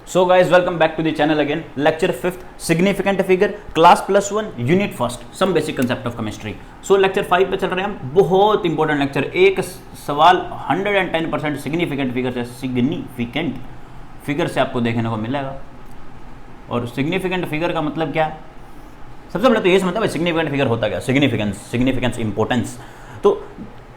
So guys, welcome back to the channel again. Lecture 5th, significant figure, class +1, unit 1st, some basic concept of chemistry. So lecture 5 पे चल रहे हैं हम. बहुत important lecture. एक सवाल 110% सिग्निफिकेंट फिगर से, सिग्निफिकेंट फिगर से आपको देखने को मिलेगा. और सिग्निफिकेंट फिगर का मतलब क्या है? सबसे पहले तो ये समझता है सिग्निफिकेंट फिगर होता क्या. Significance importance. तो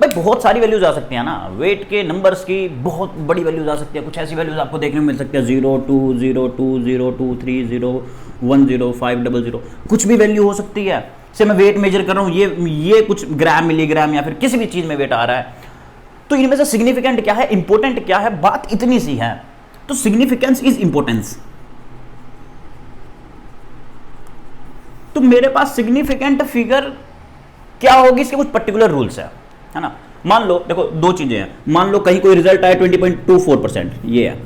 भाई बहुत सारी वैल्यूज आ सकती हैं ना. वेट के नंबर्स की बहुत बड़ी वैल्यूज आ सकती है. कुछ ऐसी वैल्यूज आपको देखने को मिल सकती है 0 2 0 2 0 2 3 0 1 0 5 0 0. कुछ भी वैल्यू हो सकती है. से मैं वेट मेजर कर रहा हूँ, ये कुछ ग्राम मिलीग्राम या फिर किसी भी चीज में वेट आ रहा है. तो इनमें से सिग्निफिकेंट क्या है, इंपॉर्टेंट क्या है, बात इतनी सी है. तो सिग्निफिकेंस इज इंपॉर्टेंस. तो मेरे पास सिग्निफिकेंट फिगर क्या होगी, इसके कुछ पर्टिकुलर रूल्स है ना. मान लो देखो दो चीजें हैं. मान लो कहीं कोई रिजल्ट आया 20.24%, ये है.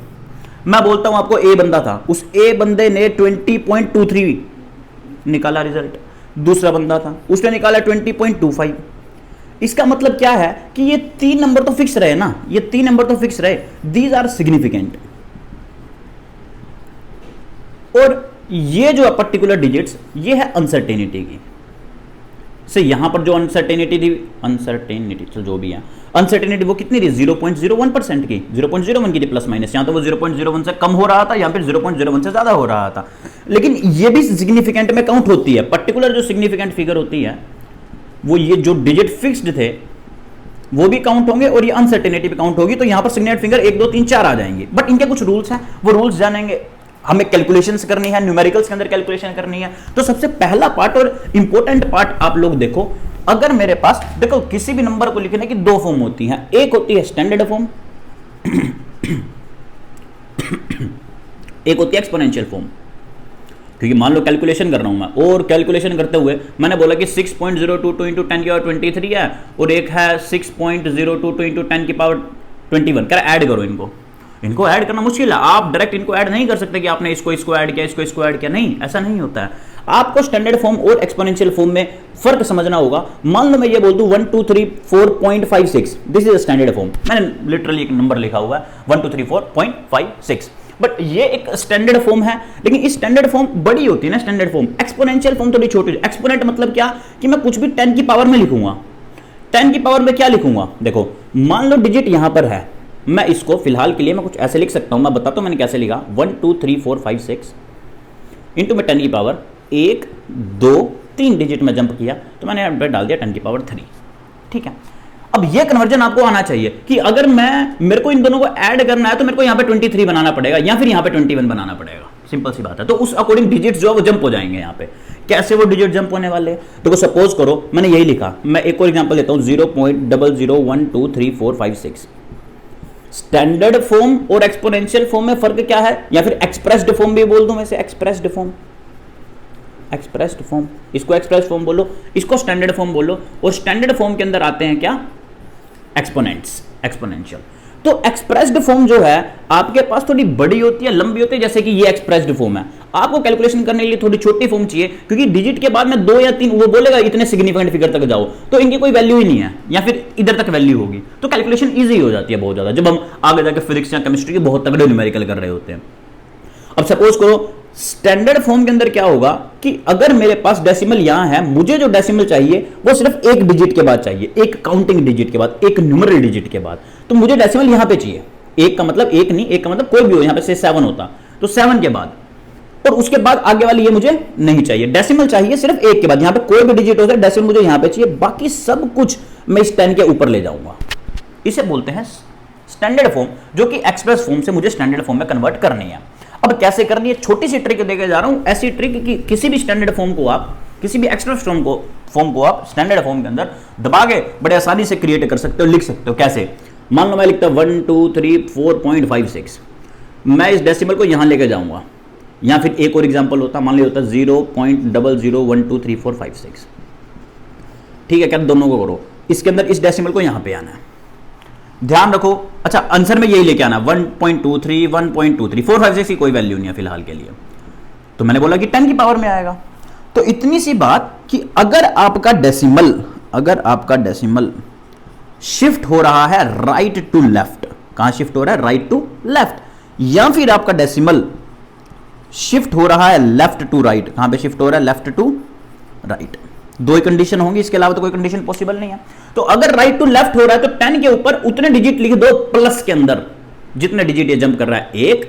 मैं बोलता हूं आपको ए बंदा था, उस ए बंदे ने 20.23 निकाला रिजल्ट. दूसरा बंदा था, उसने निकाला 20.25. इसका मतलब क्या है कि ये तीन नंबर तो फिक्स रहे ना, ये तीन नंबर तो फिक्स रहे. These are significant. और ये जो पर्टिकुलर डिजिट्स, ये है अनसर्टेनिटी की. से यहां पर जो अनसर्टेनिटी थी, अनसर्टेनिटी तो जो भी है, अनसर्टेनिटी वो कितनी थी 0.01% की, 0.01 की थी प्लस माइनस. यहां तो वो 0.01 से कम हो रहा था, यहां पर 0.01 से ज्यादा हो रहा था. लेकिन ये भी सिग्निफिकेंट में काउंट होती है. पर्टिकुलर जो सिग्निफिकेंट फिगर होती है वो ये जो डिजिट फिक्स्ड थे वो भी काउंट होंगे और ये अनसर्टेनिटी भी काउंट होगी. तो यहां पर सिग्निफिकेंट फिगर 1 2 3 4 आ जाएंगे. बट इनके कुछ रूल्स हैं, वो रूल्स जानेंगे. हमें कैलकुलेशंस करनी है, न्यूमेरिकल्स के अंदर कैलकुलेशन करनी है. तो सबसे पहला पार्ट और इंपॉर्टेंट पार्ट आप लोग देखो. अगर मेरे पास देखो किसी भी नंबर को लिखने की दो फॉर्म होती हैं. एक होती है स्टैंडर्ड फॉर्म, एक होती है एक्सपोनेंशियल फॉर्म. क्योंकि मान लो कैलकुलेशन कर रहा हूं मैं, और कैलकुलेशन करते हुए मैंने बोला कि 6.022 इंटू 10 की पावर 23 है, और एक है 6.022 इंटू 10 की पावर 21. क्या ऐड करो इनको ऐड करना मुश्किल है. आप डायरेक्ट इनको ऐड नहीं कर सकते कि आपने इसको ऐड किया, इसको ऐड किया. नहीं, ऐसा नहीं होता है. आपको स्टैंडर्ड फॉर्म और एक्सपोनेंशियल फॉर्म में फर्क समझना होगा. मान लो मैं ये बोल दूं 1 2 3 4.56, दिस इज स्टैंडर्ड फॉर्म. मैंने लिटरली एक नंबर लिखा हुआ है 1 2 3 4.56. बट ये एक स्टैंडर्ड फॉर्म है. लेकिन इस स्टैंडर्ड फॉर्म बड़ी होती है ना स्टैंडर्ड फॉर्म. एक्सपोनेंशियल फॉर्म थोड़ी छोटी. एक्सपोनेंट मतलब क्या कि मैं कुछ भी 10 की पावर में लिखूंगा. 10 की पावर में क्या लिखूंगा, देखो मान लो डिजिट यहां पर है, मैं इसको फिलहाल के लिए मैं कुछ ऐसे लिख सकता हूं. मैं बताता हूं मैंने कैसे लिखा. 1 2 3 4 5 6 इंटू में 10 की पावर 1 2 3 डिजिट में जंप किया तो मैंने यहाँ पर डाल दिया 10 की पावर 3. ठीक है. अब ये कन्वर्जन आपको आना चाहिए कि अगर मेरे को इन दोनों को ऐड करना है तो मेरे को यहाँ पे 23 बनाना पड़ेगा या फिर यहाँ पे 21 बनाना पड़ेगा. सिंपल सी बात है. तो उस अकॉर्डिंग डिजिट जो है वो जंप हो जाएंगे. यहाँ पे कैसे वो डिजिट जंप होने वाले. तो सपोज करो मैंने यही लिखा. मैं एक और एग्जांपल लेता हूँ 0.00123456. स्टैंडर्ड फॉर्म और एक्सपोनेंशियल फॉर्म में फर्क क्या है, या फिर एक्सप्रेस्ड फॉर्म भी बोल दूं वैसे. एक्सप्रेस्ड फॉर्म, इसको एक्सप्रेस्ड फॉर्म बोलो, इसको स्टैंडर्ड फॉर्म बोलो. और स्टैंडर्ड फॉर्म के अंदर आते हैं क्या, एक्सपोनेंट्स, एक्सपोनेंशियल. तो एक्सप्रेस्ड फॉर्म जो है आपके पास थोड़ी बड़ी होती है, लंबी होती है. जैसे कि ये एक्सप्रेस्ड फॉर्म है. आपको कैलकुलेशन करने के लिए थोड़ी छोटी फॉर्म चाहिए, क्योंकि डिजिट के बाद में 2 या 3 वो बोलेगा इतने सिग्निफिकेंट फिगर तक जाओ, तो इनकी कोई वैल्यू ही नहीं है, या फिर इधर तक वैल्यू होगी. तो कैलकुलेशन ईजी हो जाती है बहुत ज्यादा, जब हम आगे जाकर फिजिक्स या केमिस्ट्री के बहुत तगड़े न्यूमेरिकल कर रहे होते हैं. अब सपोज करो स्टैंडर्ड फॉर्म के अंदर क्या होगा कि अगर मेरे पास डेसिमल यहां है, मुझे जो डेसिमल चाहिए वो सिर्फ एक डिजिट के बाद चाहिए, एक काउंटिंग डिजिट के बाद, एक न्यूमरल डिजिट के बाद. तो मुझे डेसिमल यहां पे चाहिए. एक का मतलब एक नहीं, एक का मतलब कोई भी हो. यहां पे से 7 होता तो 7 के बाद, और उसके बाद आगे वाली ये मुझे नहीं चाहिए. डेसिमल चाहिए सिर्फ एक के बाद. यहां पे कोई भी डिजिट हो जाए, डेसिमल मुझे यहां पे चाहिए. बाकी सब कुछ मैं इस 10 के ऊपर ले जाऊंगा. इसे बोलते हैं स्टैंडर्ड फॉर्म, जो कि एक्सप्रेस फॉर्म से मुझे स्टैंडर्ड फॉर्म में कन्वर्ट करनी है. अब कैसे करनी है, छोटी सी ट्रिक देके जा रहा हूं. ऐसी ट्रिक कि किसी भी स्टैंडर्ड फॉर्म को आप, किसी भी एक्सप्रेस फॉर्म को आप स्टैंडर्ड फॉर्म के अंदर दबा के बड़े आसानी से क्रिएट कर सकते हो, लिख सकते हो. कैसे, मान लो मैं लिखता हूं 1 2 3 4.56. मैं इस डेसिमल को यहां लेके जाऊंगा. या फिर एक और एग्जांपल होता, मान लो होता 0.00123456. ठीक है, क्या दोनों को करो. इसके अंदर इस डेसिमल को यहां पे आना है. ध्यान रखो. अच्छा, आंसर में यही लेके आना 1.23 1.23. 456 की कोई वैल्यू नहीं है फिलहाल के लिए. तो मैंने बोला कि 10 की पावर में आएगा. तो इतनी सी बात कि अगर आपका डेसिमल शिफ्ट हो रहा है राइट टू लेफ्ट, कहां शिफ्ट हो रहा है, राइट टू लेफ्ट, या फिर आपका डेसिमल शिफ्ट हो रहा है लेफ्ट टू राइट। कहां पे शिफ्ट हो रहा है? Left to right. दो ही कंडीशन होंगी, इसके अलावा तो कोई कंडीशन पॉसिबल नहीं है। तो अगर राइट टू लेफ्ट हो रहा है तो 10 के ऊपर उतने डिजिट लिख दो प्लस के अंदर, जितने डिजिट ये जंप कर रहा है, 1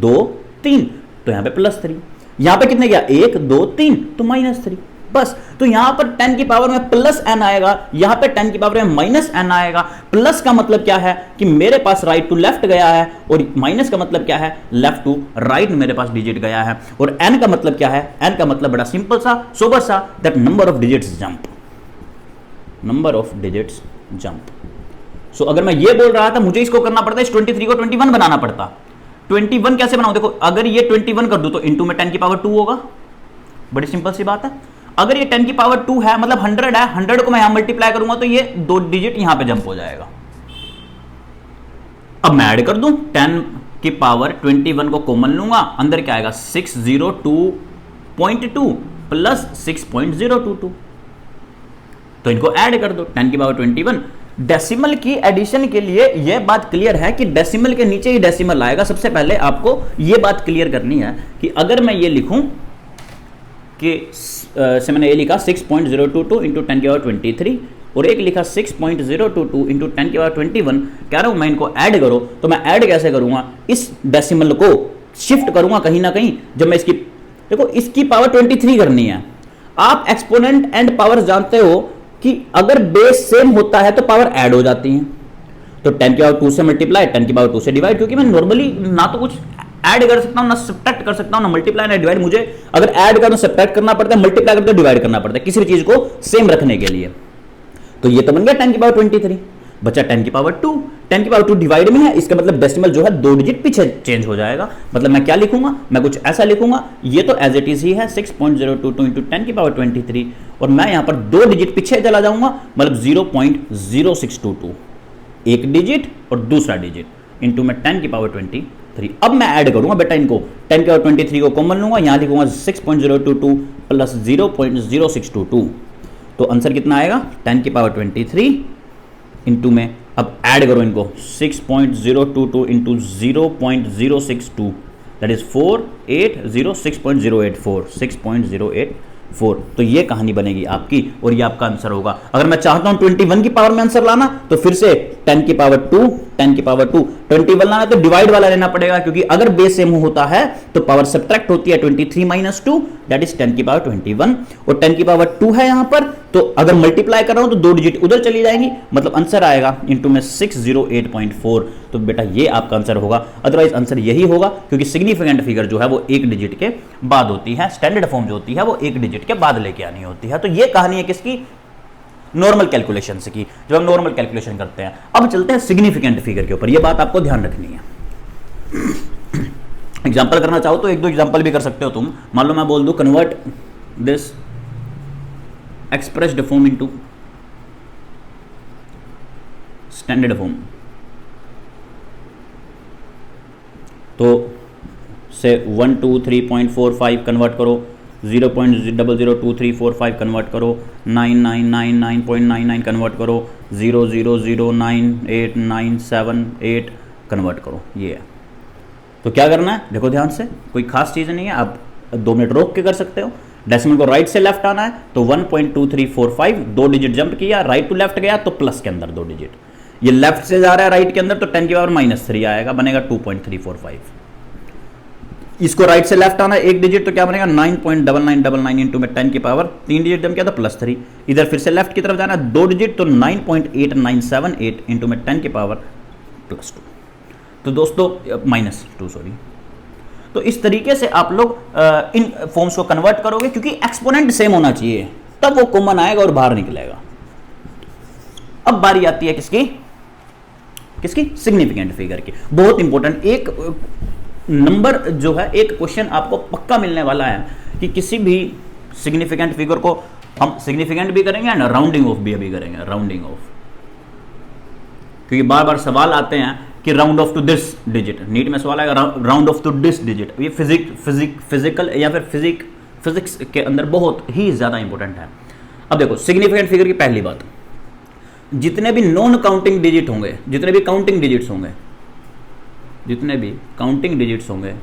2 3, तो यहां पे +3। यहां पे कितने गया? 1 2 3, तो -3 बस। तो यहां पर 10 की पावर में +n आएगा, यहां पे 10 की पावर में -n आएगा। प्लस का मतलब क्या है कि मेरे पास राइट टू लेफ्ट गया है, और माइनस का मतलब क्या है? लेफ्ट टू राइट मेरे पास डिजिट गया है। और n का मतलब क्या है? n का मतलब बड़ा सिंपल सा, सोबर सा, that number of digits jump, number of digits jump. So अगर मैं ये बोल रहा था, मुझे इसको करना पड़ता, इस 23 को 21 बनाना पड़ता। 21 कैसे बनाऊं? देखो, अगर ये 21 कर दूं तो इंटू में 10 की पावर 2 होगा, बड़ी सिंपल सी बात है। अगर ये 10 की पावर 2 है, मतलब 100 है, 100 को मैं यहां मल्टीप्लाई करूंगा तो ये 2 डिजिट यहां पे जंप हो जाएगा। अब मैं ऐड कर दूं, 10 की पावर 21 को कॉमन लूंगा, अंदर क्या आएगा? 602.2 प्लस 6.022, तो इनको ऐड कर दो, 10 की पावर 21। डेसिमल की एडिशन के लिए यह बात क्लियर है कि डेसिमल के नीचे ही डेसिमल आएगा। सबसे पहले आपको यह बात क्लियर करनी है कि अगर मैं ये लिखूं कि से मैंने ये लिखा 6.022 इंटू 10 की पावर 23, और एक लिखा 6.022 इंटू 10 की पावर 21, कह रहा हूं मैं इनको ऐड करो, तो मैं ऐड कैसे करूंगा? इस डेसिमल को शिफ्ट करूंगा कहीं ना कहीं। जब मैं इसकी, देखो, इसकी पावर 23 करनी है। आप एक्सपोनेंट एंड पावर जानते हो कि अगर बेस सेम होता है तो पावर ऐड हो जाती है। तो 10 की पावर 2 से मल्टीप्लाई, 10 की पावर 2 से डिवाइड, क्योंकि मैं नॉर्मली ना तो कुछ ऐड कर सकता हूं, ना सब्ट्रैक्ट कर सकता हूं, ना मल्टीप्लाई ना डिवाइड। मुझे अगर ऐड करना सब्ट्रैक्ट करना पड़ता है, मल्टीप्लाई करते डिवाइड करना पड़ता है, किसी भी चीज को सेम रखने के लिए। तो ये तो बन गया 10 की पावर 23, बचा 10 की पावर 2। 10 की पावर 2 डिवाइड में है, इसका मतलब डेसिमल जो है 2 डिजिट पीछे चेंज हो जाएगा। मतलब मैं क्या लिखूंगा? मैं कुछ ऐसा लिखूंगा, ये तो एज इट इज ही है 6.022 इंटू 10 की पावर 23, और मैं यहां पर 2 डिजिट पीछे चला जाऊंगा, मतलब 0.0622, एक डिजिट और दूसरा डिजिट, इंटू में 10 की पावर 23। अब मैं ऐड करूंगा बेटा इनको, 10 की पावर 23 को कॉमन लूंगा, यहां लिखूंगा 6.022 प्लस 0.0622, तो आंसर कितना आएगा? 10 की पावर 23 इंटू में, अब ऐड करो इनको, 6.022 इंटू 0.062, दैट इज 480, 6.084, तो ये कहानी बनेगी आपकी, और ये आपका आंसर होगा। अगर मैं चाहता हूं 21 की पावर में आंसर लाना, तो फिर से 10 की पावर 2, 10 की पावर 2, 21 लाना तो डिवाइड वाला लेना पड़ेगा, क्योंकि अगर बेस सेम होता है तो पावर सब्ट्रैक्ट होती है 23 माइनस 2, दैट इज 10 की पावर 21, और 10 की पावर 2 है यहां पर, तो अगर मल्टीप्लाई कर रहा हूं तो 2 डिजिट उधर चली जाएंगी, मतलब आंसर आएगा इंटू में 608.4। तो बेटा ये आपका आंसर होगा, अदरवाइज आंसर यही होगा, क्योंकि सिग्निफिकेंट फिगर जो है वो एक डिजिट के बाद होती है, स्टैंडर्ड फॉर्म जो होती है वो एक डिजिट के बाद लेके आनी होती है। तो ये कहानी है किसकी? नॉर्मल कैलकुलेशन की, जब हम नॉर्मल कैलकुलेशन करते हैं। अब चलते हैं सिग्निफिकेंट फिगर के ऊपर, ये बात आपको ध्यान रखनी है। एग्जांपल करना चाहो तो 1-2 एग्जांपल भी कर सकते हो तुम। मान लो मैं बोल दूं convert this expressed form into standard form, तो से 123.45 कन्वर्ट करो, 0.002345 कन्वर्ट करो, 9999.99 कन्वर्ट करो, 0009897 कन्वर्ट करो। ये है। तो क्या करना है, देखो ध्यान से, कोई खास चीज़ नहीं है, आप 2 मिनट रोक के कर सकते हो। डेसिमल को राइट से लेफ्ट आना है, तो 1.2345, 2 डिजिट जंप किया, राइट टू लेफ्ट गया तो प्लस के अंदर 2 डिजिट, ये लेफ्ट से जा रहा है राइट के अंदर, तो 10 की पावर -3 आएगा, बनेगा 2.345। इसको राइट से लेफ्ट आना है, एक डिजिट, तो क्या बनेगा 9.9999 इंटू में 10 की पावर 3 डिजिट जम किया तो +3। इधर फिर से लेफ्ट की तरफ जाना है, 2 डिजिट, तो 9.8978 इंटू में 10 की पावर +2, तो दोस्तों -2 सॉरी। तो इस तरीके से आप लोग इन फॉर्म्स को कन्वर्ट करोगे, क्योंकि एक्सपोनेंट सेम होना चाहिए, तब वो कॉमन आएगा और बाहर निकलेगा। अब बारी आती है किसकी? सिग्निफिकेंट फिगर की। बहुत इंपॉर्टेंट एक नंबर जो है, एक क्वेश्चन आपको पक्का मिलने वाला है कि किसी भी सिग्निफिकेंट फिगर को हम सिग्निफिकेंट भी करेंगे एंड राउंडिंग ऑफ भी अभी करेंगे, राउंडिंग ऑफ, क्योंकि बार बार सवाल आते हैं कि round off to this digit, NEET में सवाल आएगा round off to this digit. ये फिजिकल या फिर फिजिक्स के अंदर बहुत ही ज्यादा इंपॉर्टेंट है। अब देखो सिग्निफिकेंट फिगर की पहली बात, जितने भी नॉन काउंटिंग डिजिट होंगे, जितने भी काउंटिंग डिजिट्स होंगे,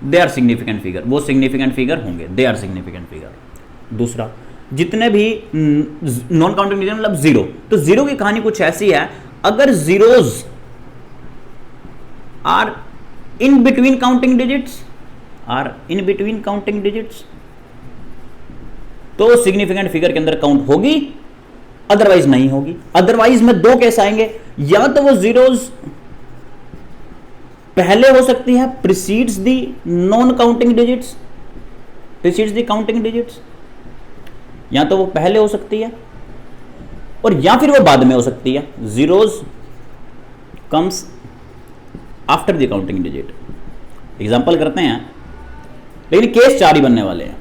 दे आर सिग्निफिकेंट फिगर, वो सिग्निफिकेंट फिगर होंगे, दे आर सिग्निफिकेंट फिगर। दूसरा, जितने भी नॉन काउंटिंग डिजिट मतलब जीरो, तो जीरो की कहानी कुछ ऐसी है, अगर zeros are in between counting digits, are in between counting digits, तो सिग्निफिकेंट फिगर के अंदर काउंट होगी, अदरवाइज नहीं होगी। अदरवाइज में दो केस आएंगे, या तो वो जीरोज पहले हो सकती है precedes the non counting digits, precedes the counting digits, या तो वो पहले हो सकती है और या फिर वो बाद में हो सकती है। Zeros comes after the counting digit. Example करते हैं, लेकिन केस चार ही बनने वाले हैं।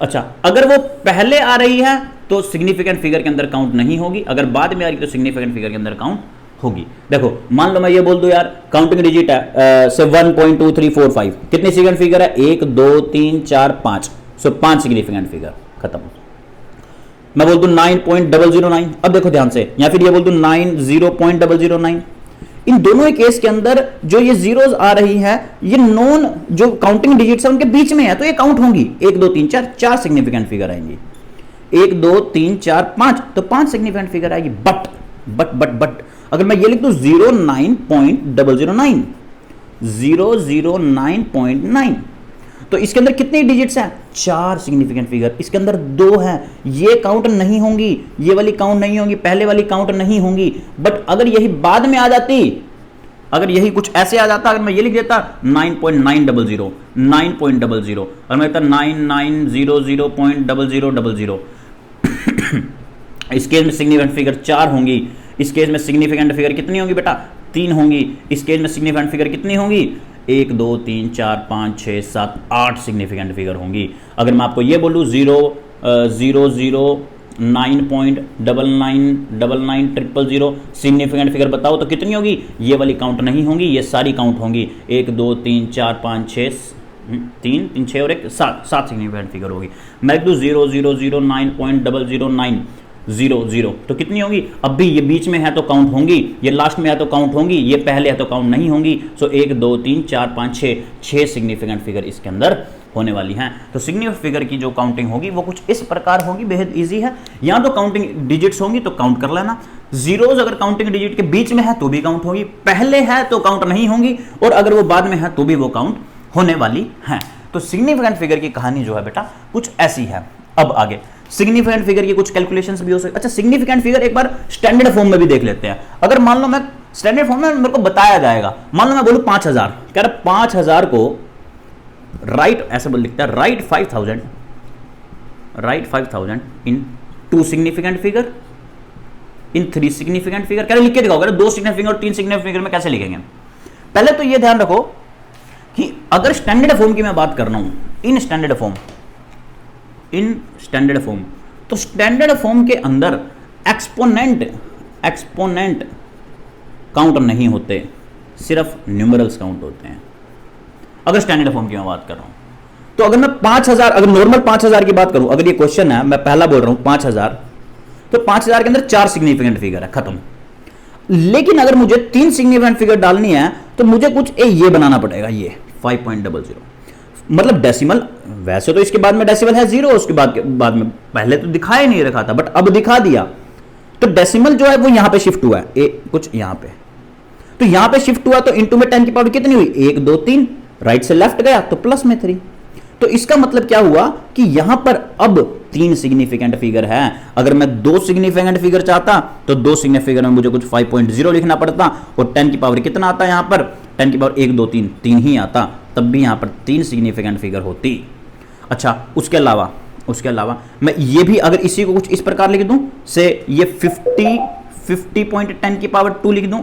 अच्छा, अगर वो पहले आ रही है तो सिग्निफिकेंट फिगर के अंदर काउंट नहीं होगी, अगर बाद में आ रही तो सिग्निफिकेंट फिगर के अंदर काउंट होगी। देखो मान लो मैं ये बोल दूं यार काउंटिंग डिजिट है से 1.2345, कितनी सिग्निफिकेंट फिगर है, 1 2 3 4 5, सो 5 सिग्निफिकेंट फिगर, खत्म। मैं बोल दूं 9.009, अब देखो ध्यान से, या फिर ये बोल दूं 90.009, इन दोनों केस के अंदर जो ये जीरोज आ रही है, ये नॉन जो काउंटिंग डिजिट्स है उनके बीच में है, तो ये काउंट होंगी। 1 2 3 4, 4 सिग्निफिकेंट फिगर आएंगी। 1 2 3 4 5, तो 5 सिग्निफिकेंट फिगर आएगी। बट अगर मैं ये लिख दूं 09.009, 009.9, तो इसके अंदर कितनी डिजिट्स हैं, 4 सिग्निफिकेंट फिगर, इसके अंदर 2 है, ये काउंट नहीं होंगी, ये वाली काउंट नहीं होंगी, पहले वाली काउंट नहीं होंगी। बट अगर यही बाद में आ जाती, अगर यही कुछ ऐसे आ जाता, अगर मैं ये लिख देता 9.900, 9.00, और मैं कहता 9900.0000, इस केस में सिग्निफिकेंट फिगर 4 होंगी, इस केस में सिग्निफिकेंट फिगर कितनी होंगी बेटा, 3 होंगी, इस केस में सिग्निफिकेंट फिगर कितनी होंगी, 1 2 3 4 5 6 7 8 सिग्निफिकेंट फिगर होंगी। अगर मैं आपको ये बोलूँ 0.009999900 सिग्निफिकेंट फिगर बताओ तो कितनी होगी, ये वाली काउंट नहीं होंगी, ये सारी काउंट होंगी। 1 2 3 4 5 6 3 3 6 और 1 7 सिग्निफिकेंट फिगर होगी। मैं लिख दूँ 0009.00900, तो कितनी होगी, अब भी ये बीच में है तो काउंट होंगी, ये लास्ट में है तो काउंट होंगी, ये पहले है तो काउंट नहीं होंगी। सो 1 2 3 4 5 6 सिग्निफिकेंट फिगर इसके अंदर होने वाली हैं। तो सिग्निफिकेंट फिगर की जो काउंटिंग होगी वो कुछ इस प्रकार होगी, बेहद इजी है। या तो काउंटिंग डिजिट्स होंगी तो काउंट कर लेना, जीरोज अगर काउंटिंग डिजिट के बीच में है तो भी काउंट होगी, पहले है तो काउंट नहीं होंगी, और अगर वो बाद में है तो भी वो काउंट होने वाली हैं। तो सिग्निफिकेंट फिगर की कहानी जो है बेटा कुछ ऐसी है। अब आगे सिग्निफिकेंट फिगर की कुछ कैलकुलेशंस भी हो सकती है। अच्छा, सिग्निफिकेंट फिगर एक बार स्टैंडर्ड फॉर्म में भी देख लेते हैं। अगर मान लो मैं स्टैंडर्ड फॉर्म में मेरे को बताया जाएगा, मान लो मैं बोलूं 5000, कह रहा 5000 को राइट, ऐसे बोल लिखता है, राइट 5000 इन 2 सिग्निफिकेंट फिगर, इन 3 सिग्निफिकेंट फिगर, कह रहे लिख के दिखाओ, 2 सिग्निफिकेंट फिगर और 3 सिग्निफिकेंट फिगर में कैसे लिखेंगे। पहले तो ये ध्यान रखो कि अगर स्टैंडर्ड फॉर्म की मैं बात कर रहा हूं, इन स्टैंडर्ड फॉर्म, तो स्टैंडर्ड फॉर्म के अंदर एक्सपोनेंट काउंट नहीं होते, सिर्फ न्यूमरल्स काउंट होते हैं। अगर स्टैंडर्ड फॉर्म की मैं बात कर रहा हूं, तो अगर मैं 5000, अगर नॉर्मल 5000 की बात करूं, अगर ये क्वेश्चन है, मैं पहला बोल रहा हूं 5000, तो 5000 के अंदर 4 सिग्निफिकेंट फिगर है, खत्म। लेकिन अगर मुझे 3 सिग्निफिकेंट फिगर डालनी है तो मुझे कुछ ये बनाना पड़ेगा, ये 5.00, मतलब डेसिमल। वैसे तो इसके बाद में डेसिमल है 0, उसके बाद में पहले तो दिखाई नहीं रखा था, बट अब दिखा दिया, तो डेसिमल जो है वो यहां पे शिफ्ट हुआ है, कुछ यहां पे, तो यहां पे शिफ्ट हुआ, तो इनटू में 10 की पावर कितनी हुई, 1 2 3, राइट से लेफ्ट गया तो प्लस में 3। तो इसका मतलब क्या हुआ कि यहां पर अब 3 सिग्निफिकेंट फिगर है। अगर मैं 2 सिग्निफिकेंट फिगर चाहता तो 2 सिग्निफिकेंट फिगर में मुझे कुछ 5.0 लिखना पड़ता, और 10 की पावर कितना आता है यहां पर, 10 की पावर 1 2 3 ही आता, तब भी यहां पर 3 सिग्निफिकेंट फिगर होती। अच्छा, उसके अलावा मैं ये भी अगर इसी को कुछ इस प्रकार लिख दूं, से ये 50.10 की पावर 2 लिख दूं,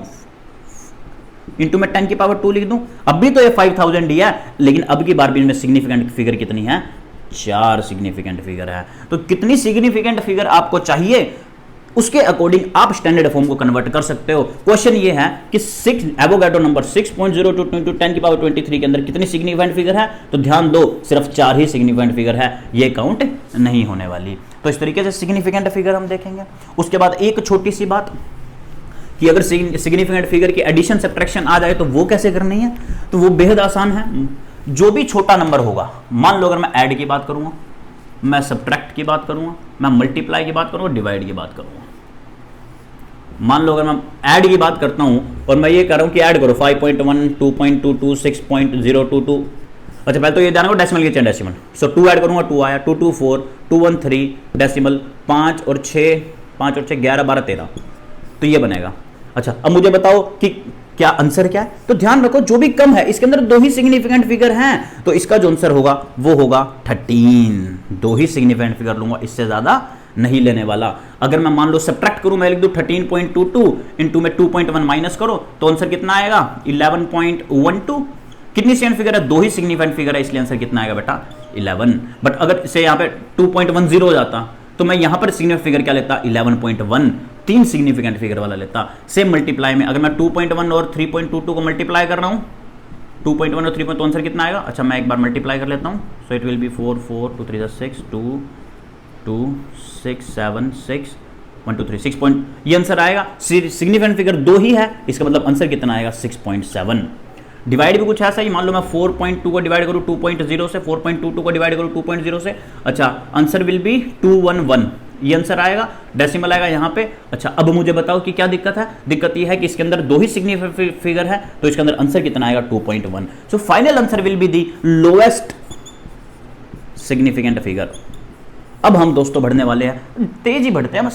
इंटू में 10 की पावर 2 लिख दूं, अब भी तो ये 5000 ही है, लेकिन अब की बार भी इनमें सिग्निफिकेंट फिगर कितनी है, 4 सिग्निफिकेंट फिगर है। तो कितनी सिग्निफिकेंट फिगर आपको चाहिए, उसके अकॉर्डिंग आप स्टैंडर्ड फॉर्म को कन्वर्ट कर सकते हो। क्वेश्चन ये है कि एवोगाड्रो नंबर 6.02 × 10 की पावर 23 के अंदर कितनी सिग्निफिकेंट फिगर है, तो ध्यान दो, सिर्फ 4 ही सिग्निफिकेंट फिगर है, ये काउंट नहीं होने वाली। तो इस तरीके से सिग्निफिकेंट फिगर हम देखेंगे। उसके बाद एक छोटी सी बात कि अगर सिग्निफिकेंट फिगर की एडिशन सब्ट्रैक्शन आ जाए तो वो कैसे करनी है, तो वो बेहद आसान है। जो भी छोटा नंबर होगा, मान लो अगर मैं ऐड की बात करूंगा, मैं सब्ट्रैक्ट की बात करूंगा, मैं मल्टीप्लाई की बात करूंगा, डिवाइड की बात करूंगा। मान लो अगर मैं ऐड की बात करता हूं और मैं ये कर रहा हूं कि ऐड करो 5.1, 2.22, 6.022। अच्छा पहले तो ये जाना डेसिमल के चेंज डेसिमल, सो 2 ऐड करूंगा 2 आया, 224, 213 डेसिमल, 5 और 6 11 12 13, तो ये बनेगा। अच्छा अब मुझे बताओ कि क्या आंसर क्या है, तो ध्यान रखो जो भी कम है इसके अंदर 2 ही सिग्निफिकेंट फिगर हैं, तो इसका जो आंसर होगा वो होगा 13। 2 ही सिग्निफिकेंट फिगर लूंगा, इससे ज्यादा नहीं लेने वाला। अगर मैं मान लो सब्ट्रैक्ट करूं, मैं लिख दूं 13.22 इनटू में 2.1 माइनस करो, तो आंसर कितना आएगा 11.12। कितनी सिग्निफिकेंट फिगर है, 2 ही सिग्निफिकेंट फिगर है, इसलिए आंसर कितना आएगा बेटा 11। बट अगर से यहाँ पे 2.10 हो जाता तो मैं यहां पर सिग्निफिकेंट फिगर क्या लेता 11.1, 3 सिग्निफिकेंट फिगर वाला लेता। सेम मल्टीप्लाई में अगर मैं 2.1 और 3.22 को मल्टीप्लाई कर रहा हूं, 2.1 और 3. तो आंसर कितना आएगा, अच्छा मैं एक बार मल्टीप्लाई कर लेता हूं, सो इट विल बी 4 4 2 3 6 2 2 6 7 6 1 2 3 6. ये आंसर आएगा। सिग्निफिकेंट फिगर 2 ही है, इसका मतलब आंसर कितना आएगा 6.7। डिवाइड भी कुछ ऐसा ही, मान लो मैं 4.2 को डिवाइड करूँ 2.0 से, 4.22 को डिवाइड करूँ 2.0 से, अच्छा आंसर विल बी 211, ये आंसर आएगा। डेसिमल आएगा यहाँ पे। अच्छा अब मुझे बताओ कि क्या दिक्कत है, दिक्कत ये है कि इसके अंदर 2 ही सिग्निफिकेंट फिगर है, तो इसके अंदर आंसर कितना आएगा 2.1। So final answer will be the lowest significant figure. अब हम दोस्तों बढ़ने वाले हैं, तेज ही बढ़ते हैं,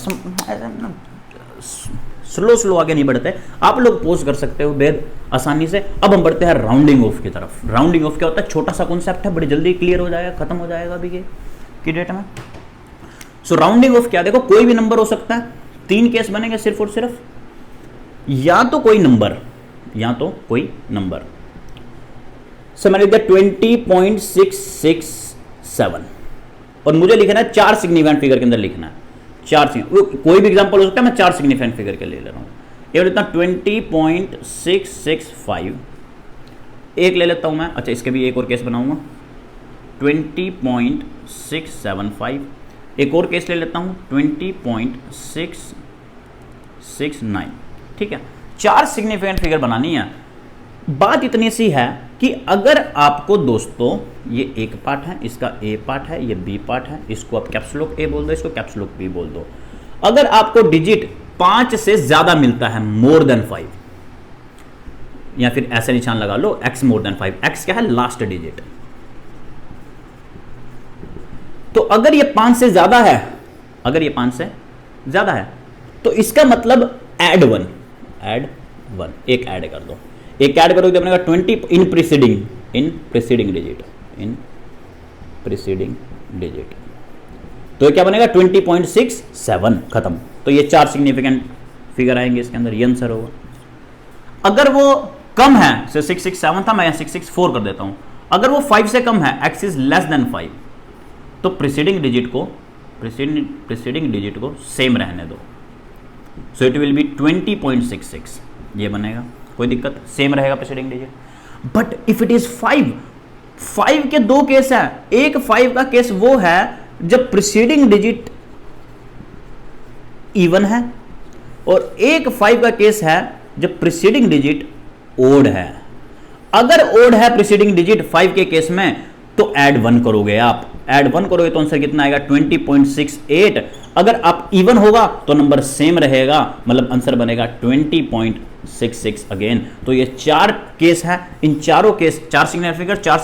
स्लो आगे नहीं बढ़ते, आप लोग पोज कर सकते हो बेहद आसानी से। अब हम बढ़ते हैं राउंडिंग ऑफ की तरफ। राउंडिंग ऑफ क्या होता है, छोटा सा कॉन्सेप्ट है, बड़ी जल्दी क्लियर हो जाएगा, खत्म हो जाएगा अभी की डेट में। सो राउंडिंग ऑफ क्या, देखो कोई भी नंबर हो सकता है, 3 केस बनेंगे सिर्फ और सिर्फ, या तो कोई नंबर, सो मैंने दिया 20.667 और मुझे लिखना है 4 सिग्निफिकेंट फिगर के अंदर लिखना है, 4 कोई भी एग्जांपल हो सकता है, मैं 4 सिग्निफिकेंट फिगर के ले रहा हूं। एक लेता 20.665, एक ले लेता हूं मैं, अच्छा इसके भी एक और केस बनाऊंगा 20.675, एक और केस ले लेता हूं 20.669, ठीक है। 4 सिग्निफिकेंट फिगर बनानी है। बात इतनी सी है कि अगर आपको दोस्तों ये एक पार्ट है, इसका ए पार्ट है, ये बी पार्ट है, इसको आप कैप्सुलॉक ए बोल दो, इसको कैप्सुलॉक बी बोल दो। अगर आपको डिजिट 5 से ज्यादा मिलता है, मोर देन 5, या फिर ऐसा निशान लगा लो x मोर देन 5, x क्या है लास्ट डिजिट। तो अगर ये 5 से ज्यादा है, तो इसका मतलब ऐड 1, एक ऐड कर दो, एक ऐड करोगे तो बनेगा 20 इन प्रीसीडिंग डिजिट, तो क्या बनेगा 20.67, खत्म। तो ये 4 सिग्निफिकेंट फिगर आएंगे इसके अंदर, ये आंसर होगा। अगर वो कम है, से 667 था, मैं यहाँ 664 कर देता हूं। अगर वो 5 से कम है, x इज लेस देन 5, तो प्रीसीडिंग डिजिट को सेम रहने दो, सो इट विल बी 20.66, ये बनेगा, कोई दिक्कत, सेम रहेगा preceding digit. But if it is 5 के 2 केस है, एक 5 का केस वो है जब प्रीसीडिंग डिजिट इवन है, और एक 5 का केस है जब प्रीसीडिंग डिजिट ओड है। अगर ओड है प्रीसीडिंग डिजिट 5 के केस में, तो ऐड 1 करोगे, आप ऐड 1 करोगे तो आंसर कितना आएगा 20.68। अगर आप इवन होगा तो नंबर सेम रहेगा, मतलब आंसर बनेगा 20.66 अगेन। तो ये 4 केस है, इन चारों case 4 significant figure, 4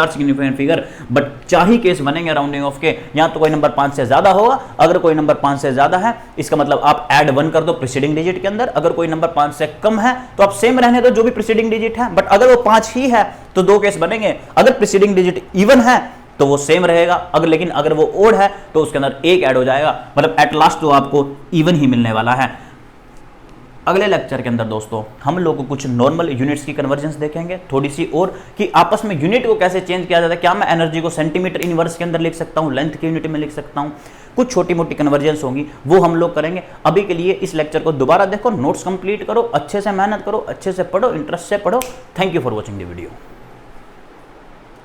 significant figure, but 4 he case बनेंगे राउंडिंग ऑफ के। यहां तो कोई नंबर 5 से ज्यादा होगा, अगर कोई नंबर 5 से ज्यादा है इसका मतलब आप ऐड 1 कर दो प्रीसीडिंग डिजिट के अंदर। अगर कोई नंबर 5 से कम है तो आप सेम रहने दो जो भी प्रीसीडिंग डिजिट है, बट अगर वो 5 ही है तो 2 केस बनेंगे। अगर प्रीसीडिंग डिजिट इवन है तो वो सेम रहेगा, लेकिन अगर वो ओड है तो उसके अंदर एक ऐड हो जाएगा, मतलब एट लास्ट तो आपको इवन ही मिलने वाला है। अगले लेक्चर के अंदर दोस्तों हम लोग कुछ नॉर्मल यूनिट्स की कन्वर्जेंस देखेंगे, थोड़ी सी और, कि आपस में यूनिट को कैसे चेंज किया जाता है। क्या मैं एनर्जी को सेंटीमीटर इनवर्स के अंदर लिख सकता हूं, लेंथ की यूनिट में लिख सकता हूं, कुछ छोटी मोटी कन्वर्जेंस होंगी, वो हम लोग करेंगे। अभी के लिए इस लेक्चर को दोबारा देखो, नोट्स कंप्लीट करो, अच्छे से मेहनत करो, अच्छे से पढ़ो, इंटरेस्ट से पढ़ो। Thank you for watching the video.